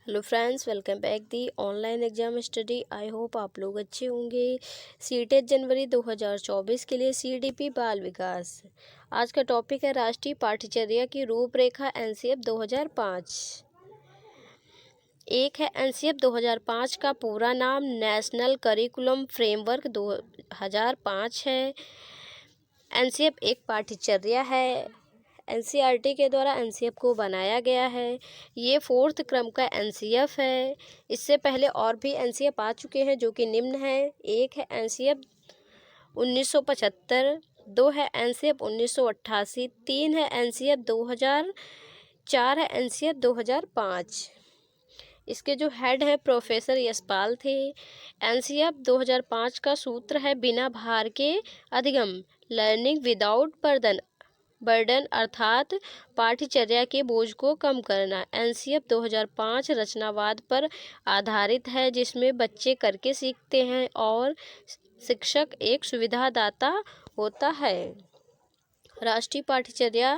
Hello friends, welcome back the online exam study. I hope आप लोग अच्छे होंगे। सीटेट जनवरी 2024 के लिए सीडीपी बाल विकास। आज का टॉपिक है राष्ट्रीय पाठ्यचर्या की रूपरेखा एनसीएफ 2005। एक है एनसीएफ 2005 का पूरा नाम नेशनल करिकुलम फ्रेमवर्क 2005 है। एनसीएफ एक पाठ्यचर्या है। एनसीईआरटी के द्वारा एनसीएफ को बनाया गया है। ये 4th क्रम का एनसीएफ है। इससे पहले और भी एनसीएफ आ चुके हैं जो कि निम्न है। एक है एनसीएफ 1975, 2 है एनसीएफ 1988, 3 है एनसीएफ 2000, 4 है एनसीएफ 2005। इसके जो हेड है प्रोफेसर यशपाल थे। एनसीएफ 2005 का सूत्र है बिना भार के अधिगम, लर्निंग विदाउट बर्डन अर्थात पाठ्यचर्या के बोझ को कम करना। एनसीएफ 2005 रचनावाद पर आधारित है जिसमें बच्चे करके सीखते हैं और शिक्षक एक सुविधादाता होता है। राष्ट्रीय पाठ्यचर्या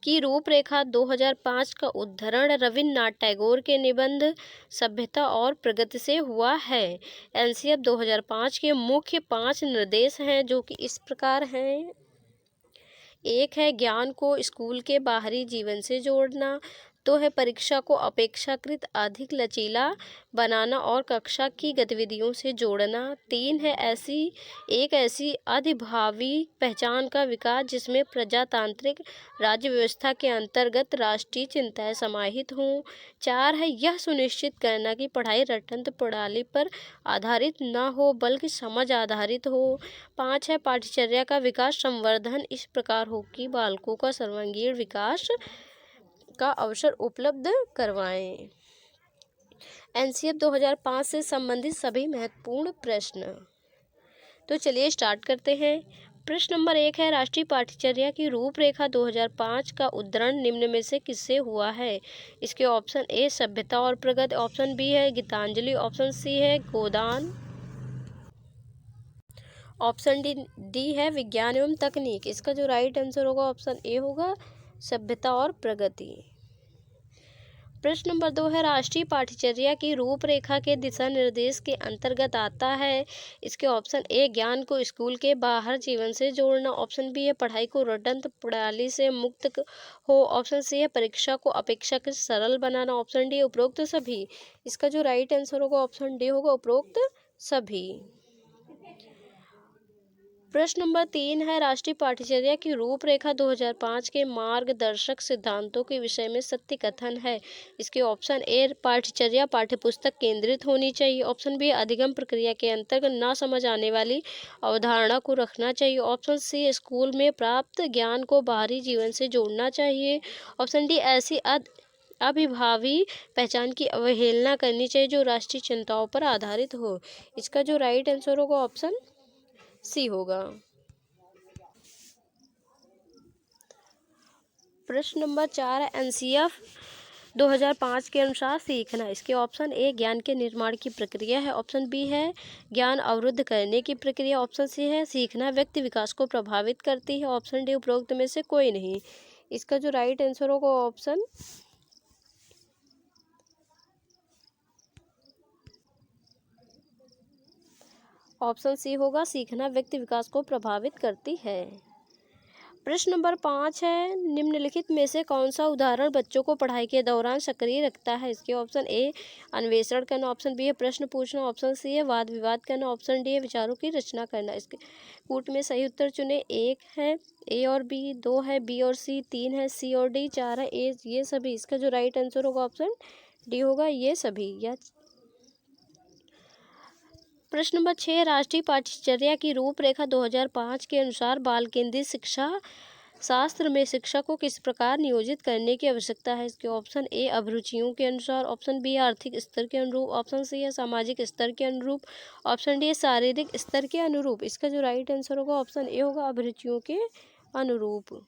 की रूपरेखा 2005 का उद्धरण रविन्द्रनाथ टैगोर के निबंध सभ्यता और प्रगति से हुआ है। एनसीएफ 2005 के मुख्य 5 निर्देश हैं जो कि इस प्रकार हैं। एक है ज्ञान को स्कूल के बाहरी जीवन से जोड़ना। 2 है परीक्षा को अपेक्षाकृत अधिक लचीला बनाना और कक्षा की गतिविधियों से जोड़ना। 3 है ऐसी अधिभावी पहचान का विकास जिसमें प्रजातांत्रिक राज्य व्यवस्था के अंतर्गत राष्ट्रीय चिंताएं समाहित हों। 4 है यह सुनिश्चित करना कि पढ़ाई रटंत प्रणाली पर आधारित न हो बल्कि समझ आधारित हो। 5 है पाठ्यचर्या का विकास संवर्धन इस प्रकार हो कि बालकों का सर्वांगीण विकास का अवसर उपलब्ध करवाएं। एनसीएफ 2005 से संबंधित सभी महत्वपूर्ण प्रश्न। तो चलिए स्टार्ट करते हैं। प्रश्न नंबर 1 है राष्ट्रीय पाठ्यचर्या की रूपरेखा 2005 का उद्धरण निम्न में से किससे हुआ है। इसके ऑप्शन ए सभ्यता और प्रगति, ऑप्शन बी है गीतांजलि, ऑप्शन सी है गोदान, ऑप्शन डी है विज्ञान एवं तकनीक। इसका जो राइट आंसर होगा ऑप्शन ए होगा सभ्यता और प्रगति। प्रश्न नंबर 2 है राष्ट्रीय पाठ्यचर्या की रूपरेखा के दिशा निर्देश के अंतर्गत आता है। इसके ऑप्शन ए ज्ञान को स्कूल के बाहर जीवन से जोड़ना, ऑप्शन बी है पढ़ाई को रटंत प्रणाली से मुक्त हो, ऑप्शन सी है परीक्षा को अपेक्षाकृत सरल बनाना, ऑप्शन डी उपरोक्त सभी। इसका जो राइट आंसर होगा ऑप्शन डी होगा उपरोक्त सभी। प्रश्न नंबर 3 है राष्ट्रीय पाठ्यचर्या की रूपरेखा 2005 के मार्गदर्शक सिद्धांतों के विषय में सत्य कथन है। इसके ऑप्शन ए पाठ्यचर्या पाठ्यपुस्तक केंद्रित होनी चाहिए, ऑप्शन बी अधिगम प्रक्रिया के अंतर्गत ना समझ आने वाली अवधारणा को रखना चाहिए, ऑप्शन सी स्कूल में प्राप्त ज्ञान को बाहरी जीवन से जोड़ना चाहिए, ऑप्शन डी ऐसी अभिभावी पहचान की अवहेलना करनी चाहिए जो राष्ट्रीय चिंताओं पर आधारित हो। इसका जो राइट आंसर होगा ऑप्शन सी होगा। प्रश्न नंबर 4 है एनसीएफ 2005 के अनुसार सीखना। इसके ऑप्शन ए ज्ञान के निर्माण की प्रक्रिया है, ऑप्शन बी है ज्ञान अवरुद्ध करने की प्रक्रिया, ऑप्शन सी है सीखना व्यक्ति विकास को प्रभावित करती है, ऑप्शन डी उपरोक्त में से कोई नहीं। इसका जो राइट आंसर होगा ऑप्शन सी होगा सीखना व्यक्ति विकास को प्रभावित करती है। प्रश्न नंबर 5 है निम्नलिखित में से कौन सा उदाहरण बच्चों को पढ़ाई के दौरान सक्रिय रखता है। इसके ऑप्शन ए अन्वेषण करना, ऑप्शन बी है प्रश्न पूछना, ऑप्शन सी है वाद विवाद करना, ऑप्शन डी है विचारों की रचना करना। इसके कूट में सही उत्तर चुने। 1 है ए और बी, 2 है बी और सी, 3 है सी और डी, 4 है ए ये सभी। इसका जो राइट आंसर होगा ऑप्शन डी होगा ये सभी या। प्रश्न नंबर 6 राष्ट्रीय पाठ्यचर्या की रूपरेखा 2005 के अनुसार बाल केंद्रित शिक्षा शास्त्र में शिक्षा को किस प्रकार नियोजित करने की आवश्यकता है। इसके ऑप्शन ए अभिरुचियों के अनुसार, ऑप्शन बी आर्थिक स्तर के अनुरूप, ऑप्शन सी है सामाजिक स्तर के अनुरूप, ऑप्शन डी शारीरिक स्तर के अनुरूप। इसका जो राइट आंसर होगा ऑप्शन ए होगा अभिरुचियों के अनुरूप।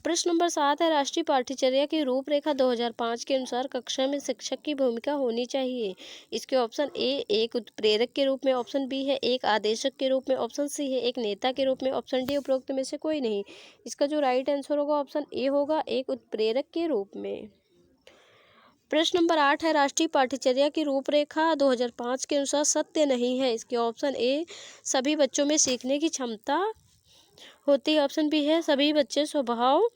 प्रश्न नंबर 7 है राष्ट्रीय पाठ्यचर्या की रूपरेखा 2005 के अनुसार कक्षा में शिक्षक की भूमिका होनी चाहिए। इसके ऑप्शन ए एक उत्प्रेरक के रूप में, ऑप्शन बी है एक आदेशक के रूप में, ऑप्शन सी है एक नेता के रूप में, ऑप्शन डी उपरोक्त में से कोई नहीं। इसका जो राइट आंसर होगा ऑप्शन ए होगा एक उत्प्रेरक के रूप में। प्रश्न नंबर 8 है राष्ट्रीय पाठ्यचर्या की रूपरेखा 2005 के अनुसार सत्य नहीं है। इसके ऑप्शन ए सभी बच्चों में सीखने की क्षमता होती है। ऑप्शन बी है सभी बच्चे स्वभाव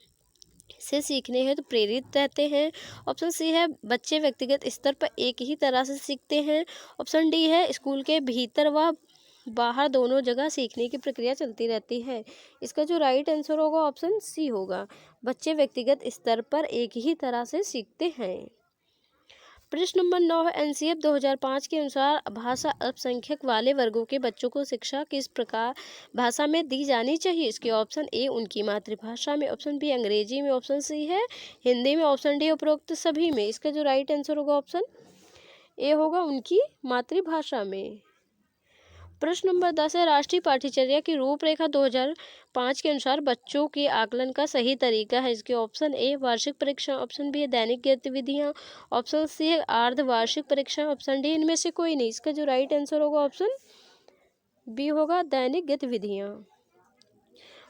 से सीखने हेतु प्रेरित रहते हैं। ऑप्शन सी है बच्चे व्यक्तिगत स्तर पर एक ही तरह से सीखते हैं। ऑप्शन डी है स्कूल के भीतर व बाहर दोनों जगह सीखने की प्रक्रिया चलती रहती है। इसका जो राइट आंसर होगा ऑप्शन सी होगा, बच्चे व्यक्तिगत स्तर पर एक ही तरह से सीखते हैं। प्रश्न नंबर 9 है एनसीएफ 2005 के अनुसार भाषा अल्पसंख्यक वाले वर्गों के बच्चों को शिक्षा किस प्रकार भाषा में दी जानी चाहिए। इसके ऑप्शन ए उनकी मातृभाषा में, ऑप्शन बी अंग्रेजी में, ऑप्शन सी है हिंदी में, ऑप्शन डी उपरोक्त सभी में। इसका जो राइट आंसर होगा ऑप्शन ए होगा उनकी मातृभाषा में। प्रश्न नंबर 10 है राष्ट्रीय पाठ्यचर्या की रूपरेखा 2005 के अनुसार बच्चों के आकलन का सही तरीका है। इसके ऑप्शन ए वार्षिक परीक्षा, ऑप्शन बी है दैनिक गतिविधियां, ऑप्शन सी है अर्धवार्षिक परीक्षा, ऑप्शन डी इनमें से कोई नहीं। इसका जो राइट आंसर होगा ऑप्शन बी होगा दैनिक गतिविधियां।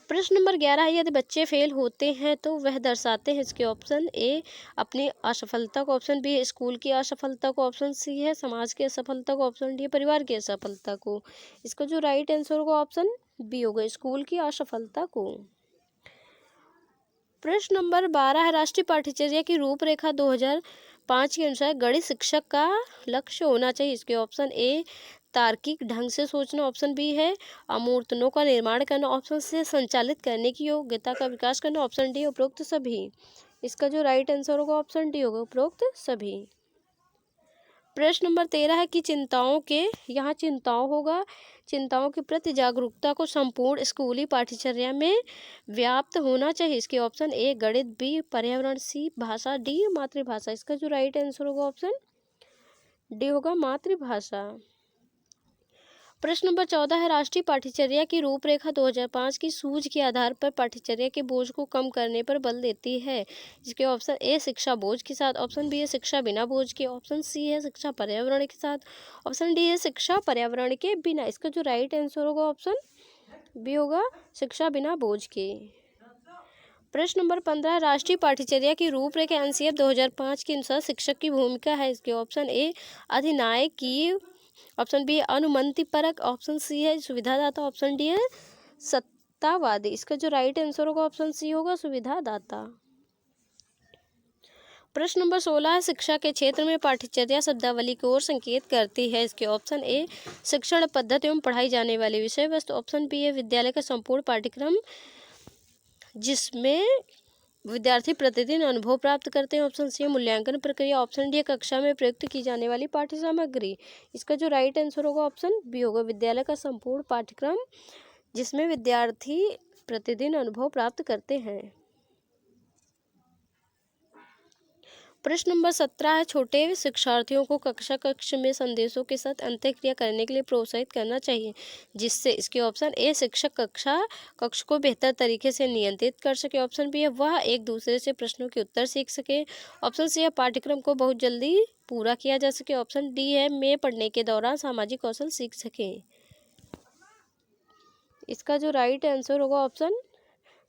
प्रश्न नंबर 11 है यदि बच्चे फेल होते हैं तो वह दर्शाते हैं। इसके ऑप्शन ए अपनी असफलता को, ऑप्शन बी है स्कूल की असफलता को, ऑप्शन सी है समाज की असफलता को, ऑप्शन डी है परिवार की असफलता को। इसका जो राइट आंसर होगा ऑप्शन बी होगा स्कूल की असफलता को। प्रश्न नंबर 12 है राष्ट्रीय पाठ्यचर्या की रूपरेखा 2005 के अनुसार गणित शिक्षक का लक्ष्य होना चाहिए। इसके ऑप्शन ए तार्किक ढंग से सोचना, ऑप्शन बी है अमूर्तनों का निर्माण करना, ऑप्शन सी संचालित करने की योग्यता का विकास करना, ऑप्शन डी उपरोक्त सभी। इसका जो राइट आंसर होगा ऑप्शन डी होगा उपरोक्त सभी। प्रश्न नंबर 13 है कि चिंताओं होगा चिंताओं के प्रति जागरूकता को संपूर्ण स्कूली पाठ्यचर्या में व्याप्त होना चाहिए। इसके ऑप्शन ए गणित, बी पर्यावरण, सी भाषा, डी मातृभाषा। इसका जो राइट आंसर होगा ऑप्शन डी होगा मातृभाषा। प्रश्न नंबर 14 है राष्ट्रीय पाठ्यचर्या की रूपरेखा 2005 की सूझ के आधार पर पाठ्यचर्या के बोझ को कम करने पर बल देती है। जिसके ऑप्शन ए शिक्षा बोझ के साथ, ऑप्शन बी है शिक्षा बिना बोझ के, ऑप्शन सी है शिक्षा पर्यावरण के साथ, ऑप्शन डी है शिक्षा पर्यावरण के बिना। इसका जो राइट आंसर होगा ऑप्शन बी होगा शिक्षा बिना बोझ के। प्रश्न नंबर 15 राष्ट्रीय पाठ्यचर्या की रूपरेखा एनसीएफ 2005 के अनुसार शिक्षक की भूमिका है। इसके ऑप्शन ए अधिनायक की, ऑप्शन बी है अनुमति परक, ऑप्शन सी है सुविधादाता, ऑप्शन डी है सत्तावादी। इसका जो राइट आंसर होगा ऑप्शन सी होगा सुविधादाता। प्रश्न नंबर 16 है शिक्षा के क्षेत्र में पाठ्यचर्या शब्दावली की ओर संकेत करती है। इसके ऑप्शन ए शिक्षण पद्धति एवं पढ़ाई जाने वाली विषय वस्तु, ऑप्शन बी है विद्यालय का संपूर्ण पाठ्यक्रम जिसमें विद्यार्थी प्रतिदिन अनुभव प्राप्त करते हैं, ऑप्शन सी मूल्यांकन प्रक्रिया, ऑप्शन डी कक्षा में प्रयुक्त की जाने वाली पाठ्य सामग्री। इसका जो राइट आंसर होगा ऑप्शन बी होगा विद्यालय का संपूर्ण पाठ्यक्रम जिसमें विद्यार्थी प्रतिदिन अनुभव प्राप्त करते हैं। प्रश्न नंबर 17 है छोटे शिक्षार्थियों को कक्ष में संदेशों के साथ अंतःक्रिया करने के लिए प्रोत्साहित करना चाहिए जिससे। इसके ऑप्शन ए शिक्षक कक्ष को बेहतर तरीके से नियंत्रित कर सके, ऑप्शन बी है वह एक दूसरे से प्रश्नों के उत्तर सीख सके, ऑप्शन सी है पाठ्यक्रम को बहुत जल्दी पूरा किया जा सके, ऑप्शन डी है में पढ़ने के दौरान सामाजिक कौशल सीख सके। इसका जो राइट आंसर होगा ऑप्शन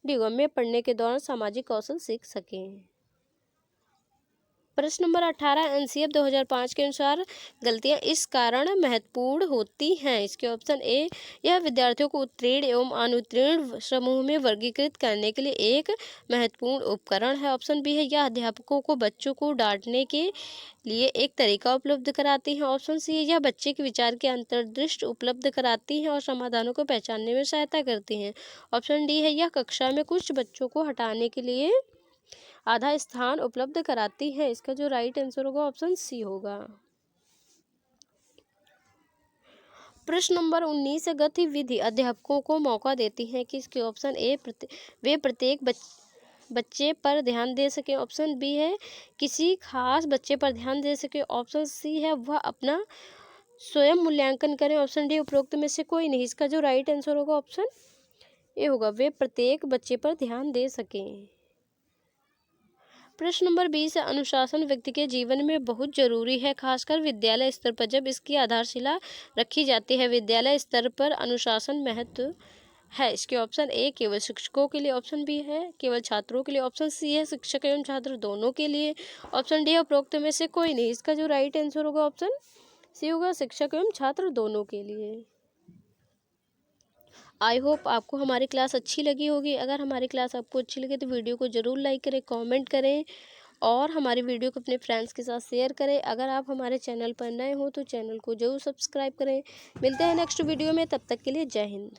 डी होगा में पढ़ने के दौरान सामाजिक कौशल सीख सके। प्रश्न नंबर 18 एनसीएफ 2005 के अनुसार गलतियां इस कारण महत्वपूर्ण होती हैं। इसके ऑप्शन ए यह विद्यार्थियों को उत्तीर्ण एवं अनुत्तीर्ण समूह में वर्गीकृत करने के लिए एक महत्वपूर्ण उपकरण है, ऑप्शन बी है यह अध्यापकों को बच्चों को डांटने के लिए एक तरीका उपलब्ध कराती है, ऑप्शन सी है यह बच्चे के विचार की अंतर्दृष्टि उपलब्ध कराती है और समाधानों को पहचानने में सहायता करती हैं, ऑप्शन डी है यह कक्षा में कुछ बच्चों को हटाने के लिए आधा स्थान उपलब्ध कराती है। इसका जो राइट आंसर होगा ऑप्शन सी होगा। प्रश्न नंबर 19 गतिविधि अध्यापकों को मौका देती है कि इसके ऑप्शन ए वे प्रत्येक बच्चे पर ध्यान दे सके, ऑप्शन बी है किसी खास बच्चे पर ध्यान दे सके, ऑप्शन सी है वह अपना स्वयं मूल्यांकन करें, ऑप्शन डी उपरोक्त में से कोई नहीं। इसका जो राइट आंसर होगा ऑप्शन ए होगा वे प्रत्येक बच्चे पर ध्यान दे सकें। प्रश्न नंबर 20 है अनुशासन व्यक्ति के जीवन में बहुत जरूरी है खासकर विद्यालय स्तर पर जब इसकी आधारशिला रखी जाती है। विद्यालय स्तर पर अनुशासन है। इसके ऑप्शन ए केवल शिक्षकों के लिए, ऑप्शन बी है केवल छात्रों के लिए, ऑप्शन सी है शिक्षक एवं छात्र दोनों के लिए, ऑप्शन डी उपरोक्त में से कोई नहीं। इसका जो राइट आंसर होगा ऑप्शन सी होगा, शिक्षक एवं छात्र दोनों के लिए। आई होप आपको हमारी क्लास अच्छी लगी होगी। अगर हमारी क्लास आपको अच्छी लगे तो वीडियो को ज़रूर लाइक करें, कमेंट करें और हमारी वीडियो को अपने फ्रेंड्स के साथ शेयर करें। अगर आप हमारे चैनल पर नए हो तो चैनल को ज़रूर सब्सक्राइब करें। मिलते हैं नेक्स्ट वीडियो में, तब तक के लिए जय हिंद।